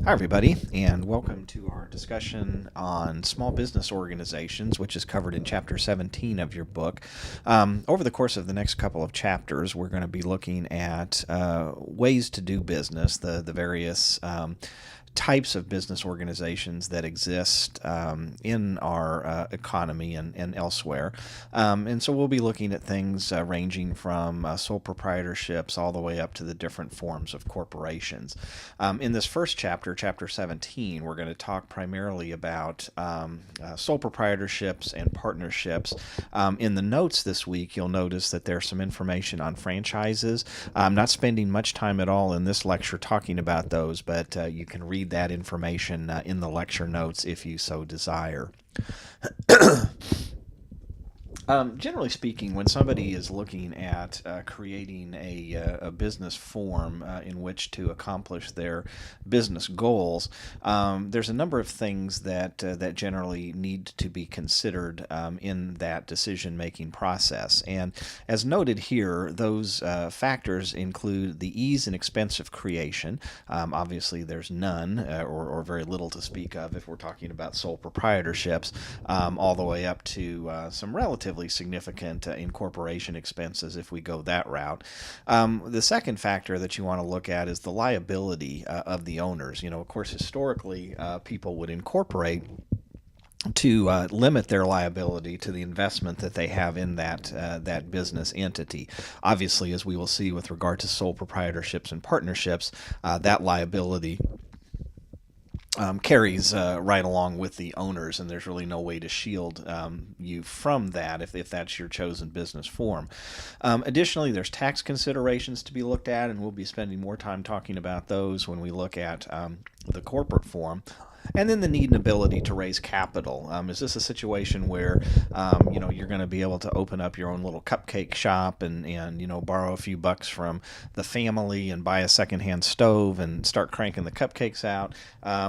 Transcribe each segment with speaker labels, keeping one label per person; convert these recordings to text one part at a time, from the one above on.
Speaker 1: Hi, everybody, and welcome to our discussion on small business organizations, which is covered in Chapter 17 of your book. Over the course of the next couple of chapters, we're going to be looking at ways to do business, the various types of business organizations that exist in our economy and elsewhere. And so we'll be looking at things ranging from sole proprietorships all the way up to the different forms of corporations. In this first chapter, chapter 17, we're going to talk primarily about sole proprietorships and partnerships. In the notes this week, you'll notice that there's some information on franchises. I'm not spending much time at all in this lecture talking about those, but you can read that information in the lecture notes if you so desire. Generally speaking, when somebody is looking at creating a business form in which to accomplish their business goals, there's a number of things that generally need to be considered in that decision-making process. And as noted here, those factors include the ease and expense of creation. Obviously, there's none or very little to speak of if we're talking about sole proprietorships, all the way up to some relatively significant incorporation expenses if we go that route. The second factor that you want to look at is the liability of the owners. Of course, historically, people would incorporate to limit their liability to the investment that they have in that business entity. Obviously, as we will see with regard to sole proprietorships and partnerships, that liability carries right along with the owners, and there's really no way to shield you from that if that's your chosen business form. Additionally, there's tax considerations to be looked at, and we'll be spending more time talking about those when we look at the corporate form. And then the need and ability to raise capital. Is this a situation where you're going to be able to open up your own little cupcake shop and borrow a few bucks from the family and buy a secondhand stove and start cranking the cupcakes out?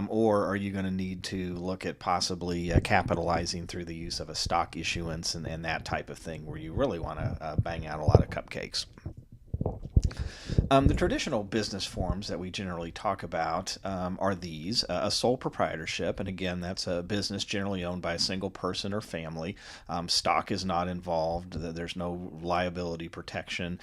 Speaker 1: Or are you going to need to look at possibly capitalizing through the use of a stock issuance and that type of thing where you really want to bang out a lot of cupcakes? The traditional business forms that we generally talk about are these: a sole proprietorship, and again, that's a business generally owned by a single person or family. Stock is not involved. There's no liability protection,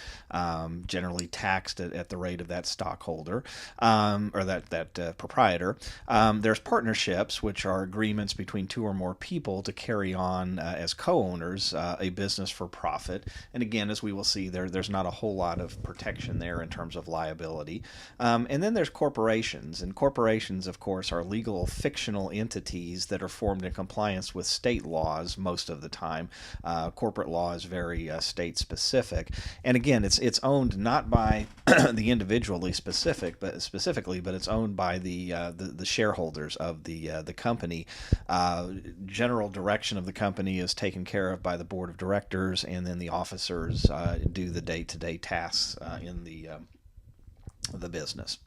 Speaker 1: generally taxed at the rate of that stockholder or that proprietor. There's partnerships, which are agreements between two or more people to carry on as co-owners a business for profit. And again, as we will see, there's not a whole lot of protection there in terms of liability. And then there's corporations. And corporations, of course, are legal fictional entities that are formed in compliance with state laws most of the time. Corporate law is very state specific. And again, it's owned not by the individually specifically, but it's owned by the shareholders of the company. General direction of the company is taken care of by the board of directors, and then the officers do the day-to-day tasks in the business.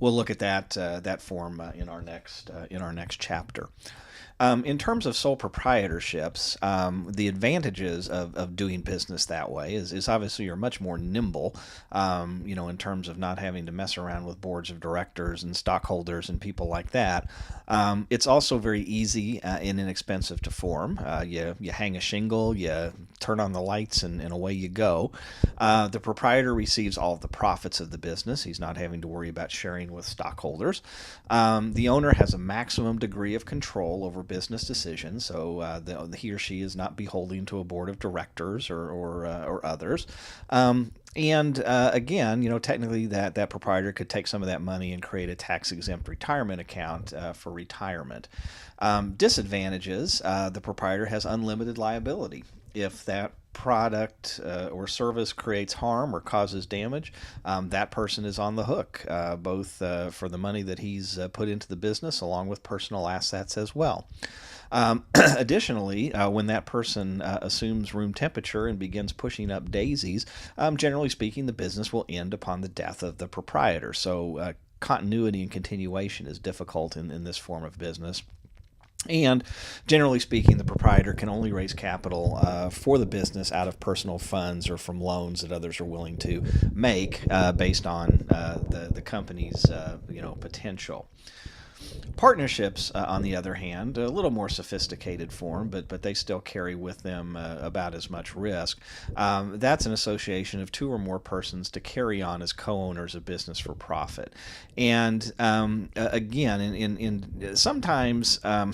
Speaker 1: We'll look at that form in our next chapter. In terms of sole proprietorships, the advantages of doing business that way is obviously you're much more nimble, in terms of not having to mess around with boards of directors and stockholders and people like that. It's also very easy and inexpensive to form. You hang a shingle, you turn on the lights, and away you go. The proprietor receives all of the profits of the business. He's not having to worry about sharing with stockholders. The owner has a maximum degree of control over business decisions, so he or she is not beholden to a board of directors or others. And again, technically that proprietor could take some of that money and create a tax-exempt retirement account for retirement. Disadvantages: the proprietor has unlimited liability. If that product or service creates harm or causes damage, that person is on the hook, both for the money that he's put into the business along with personal assets as well. Additionally, when that person assumes room temperature and begins pushing up daisies, generally speaking, the business will end upon the death of the proprietor. So continuity and continuation is difficult in this form of business. And generally speaking, the proprietor can only raise capital for the business out of personal funds or from loans that others are willing to make based on the company's potential. Partnerships, on the other hand, a little more sophisticated form, but they still carry with them about as much risk. That's an association of two or more persons to carry on as co-owners of business for profit. And again, in sometimes a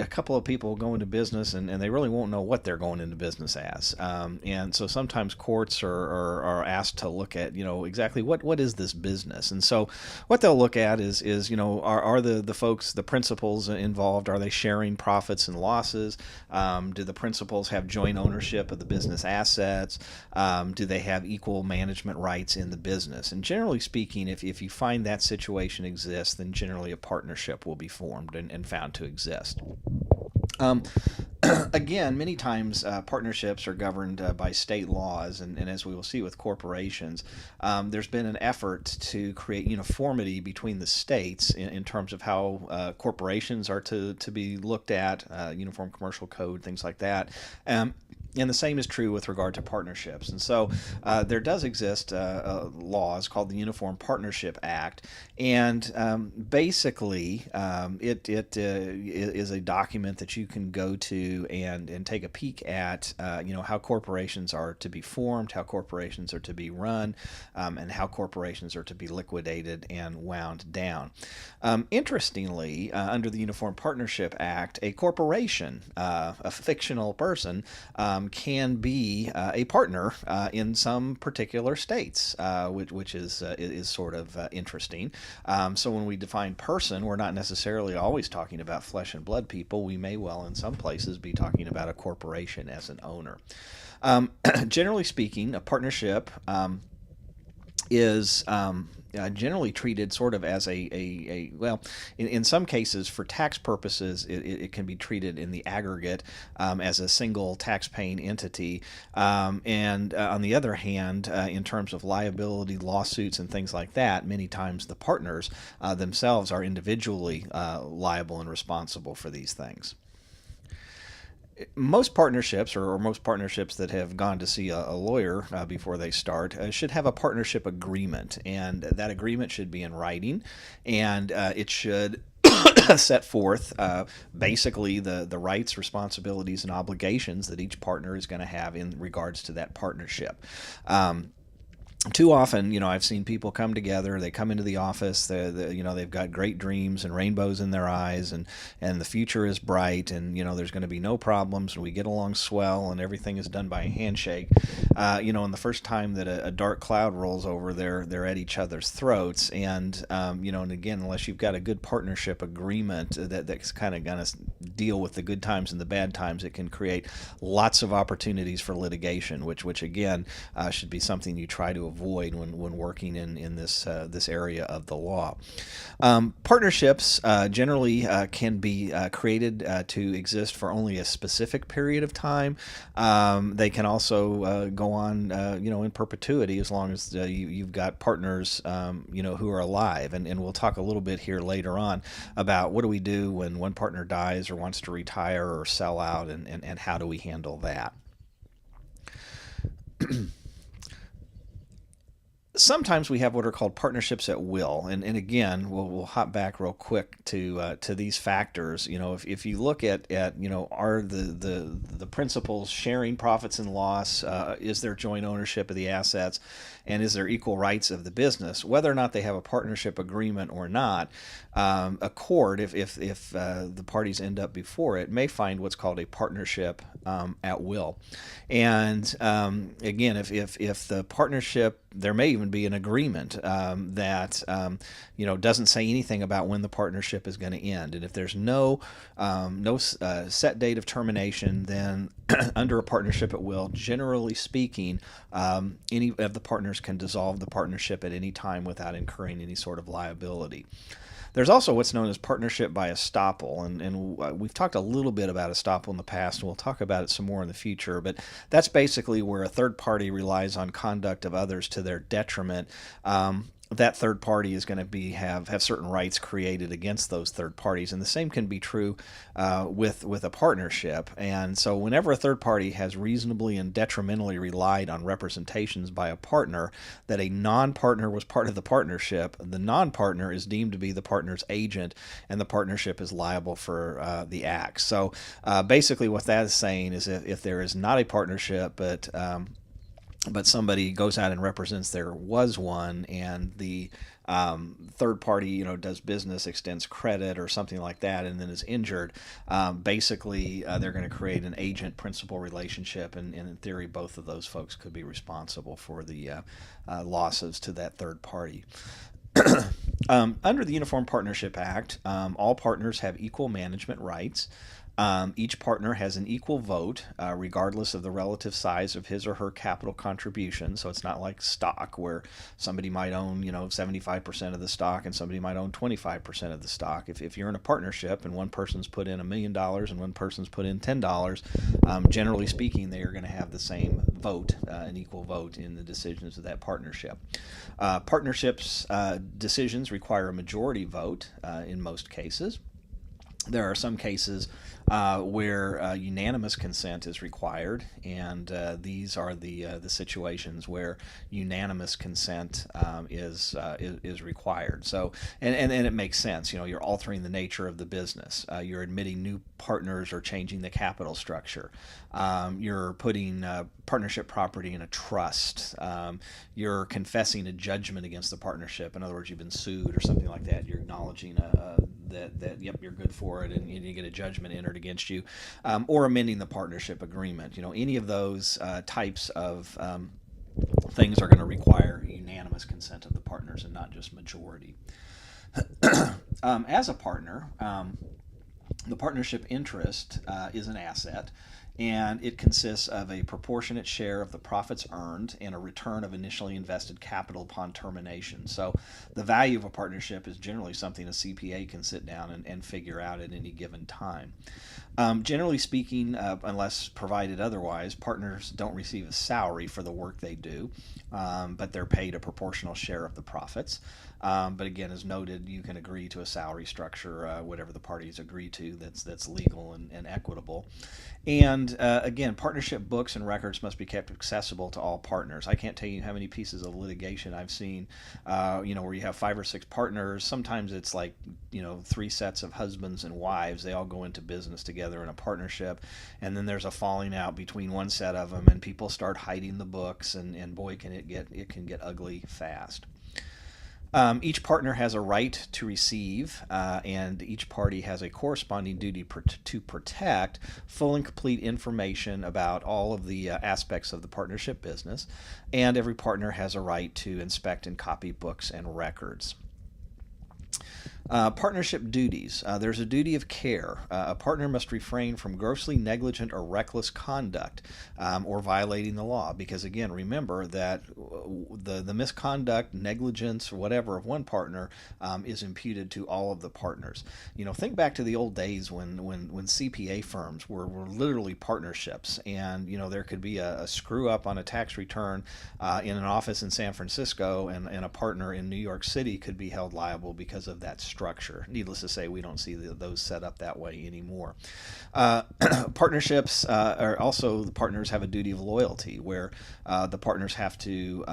Speaker 1: couple of people go into business and they really won't know what they're going into business as. And so sometimes courts are asked to look at, exactly what is this business. And so what they'll look at is are the folks, the principals involved, are they sharing profits and losses? Do the principals have joint ownership of the business assets? Do they have equal management rights in the business? And generally speaking, if you find that situation exists, then generally a partnership will be formed and found to exist. Again, many times partnerships are governed by state laws, and as we will see with corporations, there's been an effort to create uniformity between the states in terms of how corporations are to be looked at, Uniform Commercial Code, things like that. And the same is true with regard to partnerships. And so there does exist laws called the Uniform Partnership Act. And basically, it is a document that you can go to and take a peek at, how corporations are to be formed, how corporations are to be run, and how corporations are to be liquidated and wound down. Interestingly, under the Uniform Partnership Act, a corporation, a fictional person, can be a partner in some particular states, which is sort of interesting. So when we define person, we're not necessarily always talking about flesh and blood people. We may well, in some places, be talking about a corporation as an owner. Generally speaking, a partnership is generally treated sort of as well, in some cases, for tax purposes, it can be treated in the aggregate as a single tax-paying entity. And on the other hand, in terms of liability, lawsuits, and things like that, many times the partners themselves are individually liable and responsible for these things. Most partnerships, or most partnerships that have gone to see a lawyer before they start, should have a partnership agreement, and that agreement should be in writing, and it should set forth basically the rights, responsibilities, and obligations that each partner is going to have in regards to that partnership. Too often, I've seen people come together. They come into the office. They've got great dreams and rainbows in their eyes, and the future is bright, and there's going to be no problems, and we get along swell, and everything is done by a handshake. And the first time that a dark cloud rolls over, they're at each other's throats, and and again, unless you've got a good partnership agreement that's kind of going to deal with the good times and the bad times, it can create lots of opportunities for litigation, which again should be something you try to avoid when working in this area of the law. Partnerships generally can be created to exist for only a specific period of time. They can also go on, in perpetuity, as long as you've got partners, who are alive. And we'll talk a little bit here later on about what do we do when one partner dies or wants to retire or sell out, and how do we handle that. Sometimes we have what are called partnerships at will, and again, we'll hop back real quick to these factors. If you look at are the principals sharing profits and loss? Is there joint ownership of the assets? And is there equal rights of the business? Whether or not they have a partnership agreement or not, a court, if the parties end up before it, may find what's called a partnership at will. And again, if the partnership, there may even be an agreement that doesn't say anything about when the partnership is going to end. And if there's no set date of termination, then under a partnership at will, generally speaking, any of the partners can dissolve the partnership at any time without incurring any sort of liability. There's also what's known as partnership by estoppel, and we've talked a little bit about estoppel in the past, and we'll talk about it some more in the future, but that's basically where a third party relies on conduct of others to their detriment that third party is going to have certain rights created against those third parties, and the same can be true with a partnership. And so, whenever a third party has reasonably and detrimentally relied on representations by a partner that a non-partner was part of the partnership, the non-partner is deemed to be the partner's agent, and the partnership is liable for the acts. So, basically, what that is saying is if there is not a partnership, but somebody goes out and represents there was one, and the third party, does business, extends credit or something like that, and then is injured. Basically, they're going to create an agent-principal relationship, and in theory, both of those folks could be responsible for the losses to that third party. Under the Uniform Partnership Act, all partners have equal management rights. Each partner has an equal vote, regardless of the relative size of his or her capital contribution. So it's not like stock, where somebody might own, 75% of the stock and somebody might own 25% of the stock. If you're in a partnership and one person's put in $1 million and one person's put in $10, generally speaking, they are going to have the same vote, an equal vote in the decisions of that partnership. Partnerships decisions require a majority vote in most cases. There are some cases where unanimous consent is required, and these are the situations where unanimous consent is required. So, and it makes sense. You're altering the nature of the business. You're admitting new partners or changing the capital structure. You're putting partnership property in a trust. You're confessing a judgment against the partnership. In other words, you've been sued or something like that. You're acknowledging that yep, you're good for it, and you get a judgment entered against you, or amending the partnership agreement. Any of those types of things are going to require unanimous consent of the partners and not just majority. As a partner, the partnership interest is an asset, and it consists of a proportionate share of the profits earned and a return of initially invested capital upon termination. So the value of a partnership is generally something a CPA can sit down and figure out at any given time. Generally speaking, unless provided otherwise, partners don't receive a salary for the work they do, but they're paid a proportional share of the profits. But again, as noted, you can agree to a salary structure, whatever the parties agree to, that's legal and equitable. And again, partnership books and records must be kept accessible to all partners. I can't tell you how many pieces of litigation I've seen, where you have 5 or 6 partners. Sometimes it's like, 3 sets of husbands and wives. They all go into business together in a partnership, and then there's a falling out between one set of them, and people start hiding the books, and boy, can it get ugly fast. Each partner has a right to receive, and each party has a corresponding duty to protect full and complete information about all of the aspects of the partnership business, and every partner has a right to inspect and copy books and records. Partnership duties. There's a duty of care. A partner must refrain from grossly negligent or reckless conduct or violating the law, because again, remember that the misconduct, negligence, or whatever of one partner is imputed to all of the partners. Think back to the old days when CPA firms were literally partnerships, and there could be a screw up on a tax return in an office in San Francisco, and a partner in New York City could be held liable because of that structure. Needless to say, we don't see those set up that way anymore. Partnerships are also, the partners have a duty of loyalty, where the partners have to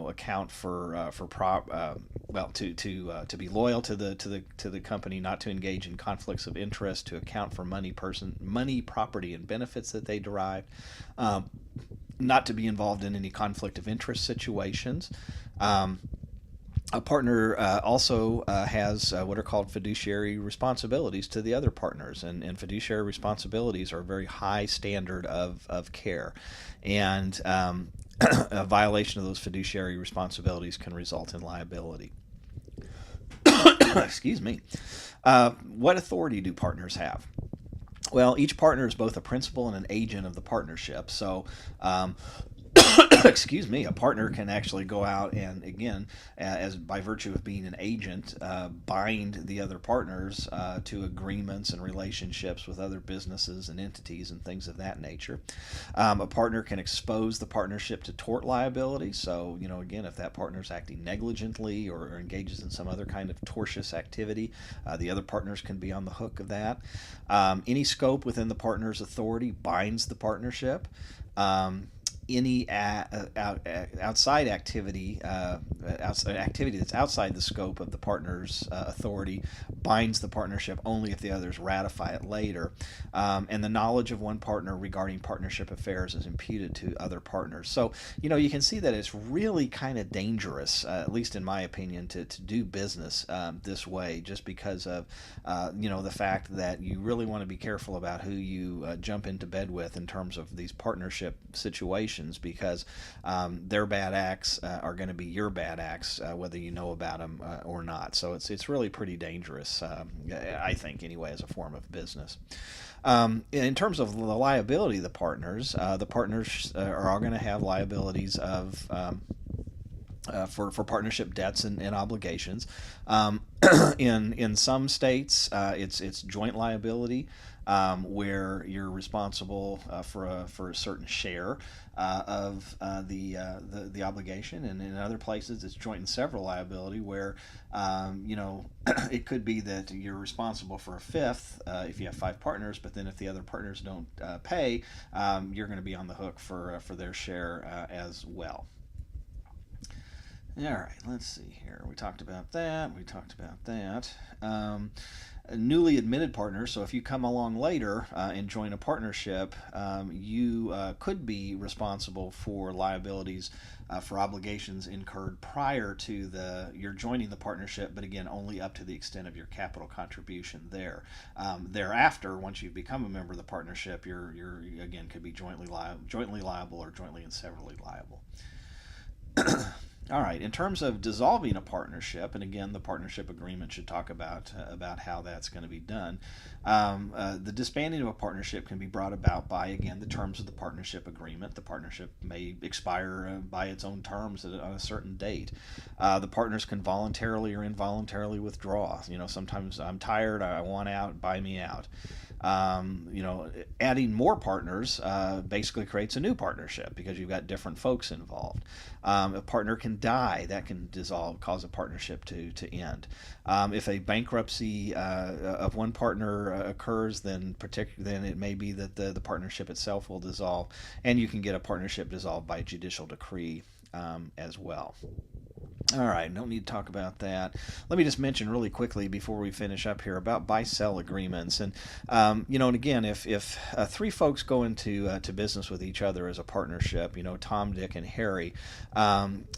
Speaker 1: account for to be loyal to the company, not to engage in conflicts of interest, to account for money, property, and benefits that they derive, not to be involved in any conflict of interest situations. A partner also has what are called fiduciary responsibilities to the other partners, and fiduciary responsibilities are a very high standard of care, and a violation of those fiduciary responsibilities can result in liability. Excuse me. What authority do partners have? Well, each partner is both a principal and an agent of the partnership. So excuse me, a partner can actually go out and, again, as by virtue of being an agent, bind the other partners to agreements and relationships with other businesses and entities and things of that nature. A partner can expose the partnership to tort liability. So, again, if that partner is acting negligently or engages in some other kind of tortious activity, the other partners can be on the hook of that. Any scope within the partner's authority binds the partnership. Any outside activity, activity that's outside the scope of the partner's authority, binds the partnership only if the others ratify it later. And the knowledge of one partner regarding partnership affairs is imputed to other partners. So, you can see that it's really kind of dangerous, at least in my opinion, to do business this way, just because of, the fact that you really want to be careful about who you jump into bed with in terms of these partnership situations, because their bad acts are going to be your bad acts, whether you know about them or not. So it's really pretty dangerous, I think, anyway, as a form of business. In terms of the liability of the partners are all going to have liabilities of for partnership debts and obligations. In some states, it's joint liability, where you're responsible for a certain share of the obligation, and in other places it's joint and several liability, where it could be that you're responsible for a fifth if you have 5 partners, but then if the other partners don't pay, you're going to be on the hook for their share as well. All right, let's see here. We talked about that. Newly admitted partners, so if you come along later and join a partnership, you could be responsible for liabilities for obligations incurred prior to your joining the partnership, but again, only up to the extent of your capital contribution there. Thereafter, once you've become a member of the partnership, you're again could be jointly liable or jointly and severally liable. All right, in terms of dissolving a partnership, and again, the partnership agreement should talk about how that's going to be done. The disbanding of a partnership can be brought about by, again, the terms of the partnership agreement. The partnership may expire by its own terms on a certain date. The partners can voluntarily or involuntarily withdraw. Sometimes I'm tired, I want out, buy me out. Adding more partners basically creates a new partnership because you've got different folks involved. A partner can die, that can cause a partnership to end. If a bankruptcy of one partner occurs, then it may be that the partnership itself will dissolve, and you can get a partnership dissolved by judicial decree as well. All right, don't need to talk about that. Let me just mention really quickly before we finish up here about buy-sell agreements. And and again, if 3 folks go into business with each other as a partnership, Tom, Dick, and Harry,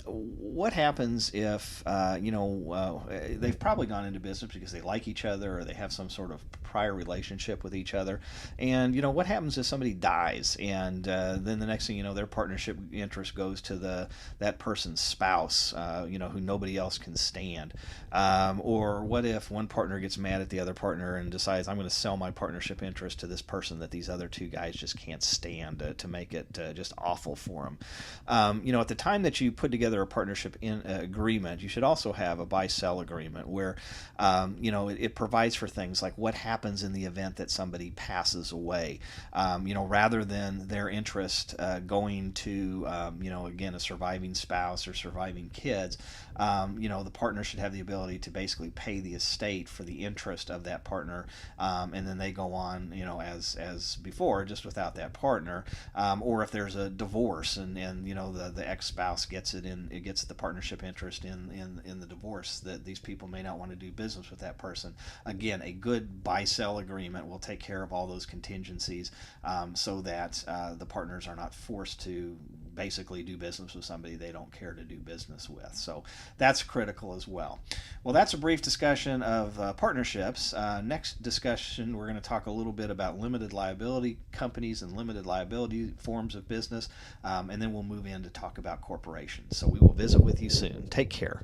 Speaker 1: what happens if they've probably gone into business because they like each other or they have some sort of prior relationship with each other, and what happens if somebody dies, and then the next thing you know, their partnership interest goes to that person's spouse, who nobody else can stand. Or what if one partner gets mad at the other partner and decides, I'm going to sell my partnership interest to this person that these other 2 guys just can't stand, to make it just awful for them. At the time that you put together a partnership agreement, you should also have a buy-sell agreement where it provides for things like what happens in the event that somebody passes away. Rather than their interest going to again, a surviving spouse or surviving kids, the partner should have the ability to basically pay the estate for the interest of that partner, and then they go on, as before, just without that partner. Or if there's a divorce and the ex-spouse gets the partnership interest in the divorce, that these people may not want to do business with that person. Again, a good buy-sell agreement will take care of all those contingencies, so that the partners are not forced to basically do business with somebody they don't care to do business with. So that's critical as well. Well, that's a brief discussion of partnerships. Next discussion, we're going to talk a little bit about limited liability companies and limited liability forms of business, and then we'll move in to talk about corporations. So we will visit with you soon. Take care.